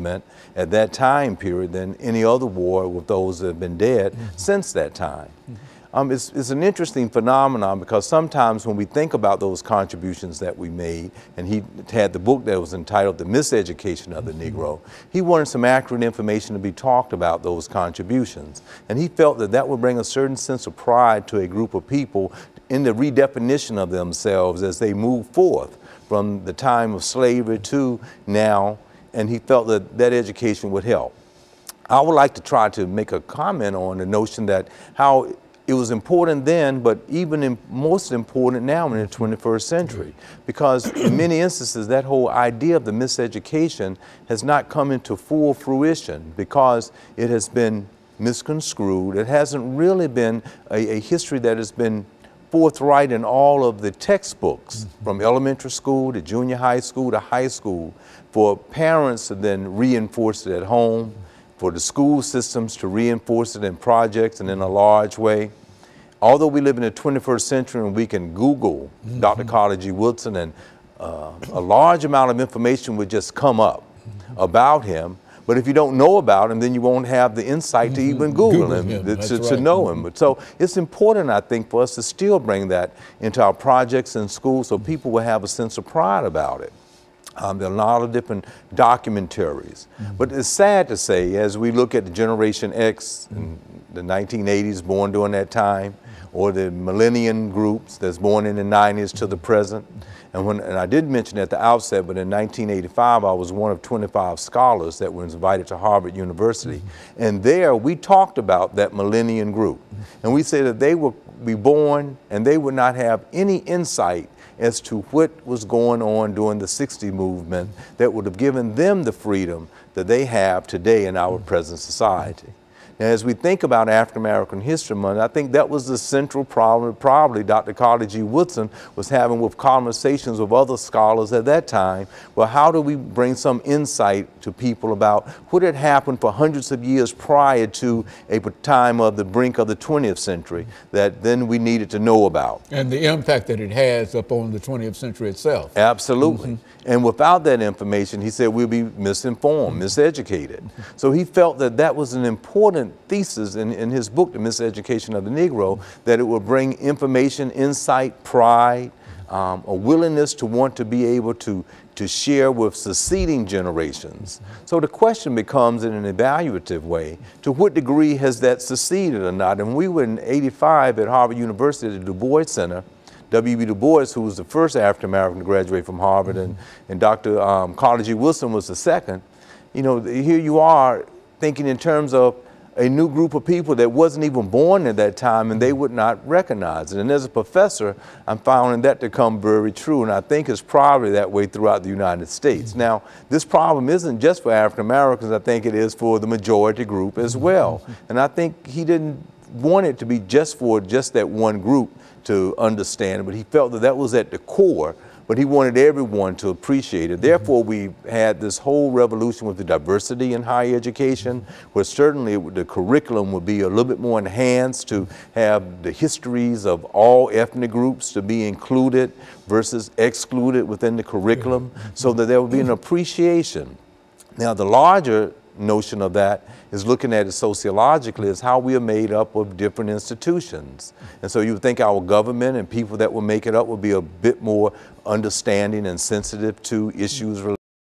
movement at that time period than any other war with those that have been dead since that time. It's an interesting phenomenon because sometimes when we think about those contributions that we made, and he had the book that was entitled The Miseducation of the Negro, he wanted some accurate information to be talked about those contributions. And he felt that that would bring a certain sense of pride to a group of people in the redefinition of themselves as they move forth from the time of slavery to now, and he felt that that education would help. I would like to try to make a comment on the notion that how it was important then, but even most important now in the 21st century, because in many instances that whole idea of the miseducation has not come into full fruition because it has been misconstrued. It hasn't really been a history that has been forthright in all of the textbooks, from elementary school to junior high school to high school, for parents to then reinforce it at home, for the school systems to reinforce it in projects and in a large way. Although we live in the 21st century and we can Google Dr. Carter G. Woodson, and a large amount of information would just come up about him, but if you don't know about him, then you won't have the insight to even Google him, to know him. So it's important, I think, for us to still bring that into our projects in school so people will have a sense of pride about it. There are a lot of different documentaries. But it's sad to say, as we look at the Generation X in the 1980s, born during that time, or the millennium groups that's born in the 90s to the present. And I did mention at the outset, but in 1985, I was one of 25 scholars that were invited to Harvard University. And there we talked about that millennium group. And we said that they would be born and they would not have any insight as to what was going on during the '60s movement that would have given them the freedom that they have today in our present society. Now, as we think about African American History Month, I think that was the central problem probably Dr. Carter G. Woodson was having with conversations with other scholars at that time. Well, how do we bring some insight to people about what had happened for hundreds of years prior to a time of the brink of the 20th century that then we needed to know about? And the impact that it has upon the 20th century itself. Absolutely. And without that information, he said we'll be misinformed, miseducated. So he felt that that was an important thesis in his book, The Miseducation of the Negro, that it would bring information, insight, pride, a willingness to want to be able to share with succeeding generations. So the question becomes, in an evaluative way, to what degree has that succeeded or not? And we were in '85 at Harvard University at the Du Bois Center. W.B. Du Bois, who was the first African-American to graduate from Harvard, and Dr. Carter G. Woodson was the second. You know, here you are thinking in terms of a new group of people that wasn't even born at that time, and they would not recognize it. And as a professor, I'm finding that to come very true, and I think it's probably that way throughout the United States. Now, this problem isn't just for African Americans, I think it is for the majority group as well. And I think he didn't want it to be just for just that one group to understand, but he felt that that was at the core, but he wanted everyone to appreciate it. Therefore, we had this whole revolution with the diversity in higher education, where certainly the curriculum would be a little bit more enhanced to have the histories of all ethnic groups to be included versus excluded within the curriculum, so that there would be an appreciation. Now, the larger notion of that is looking at it sociologically as how we are made up of different institutions. And so you would think our government and people that will make it up will be a bit more understanding and sensitive to issues related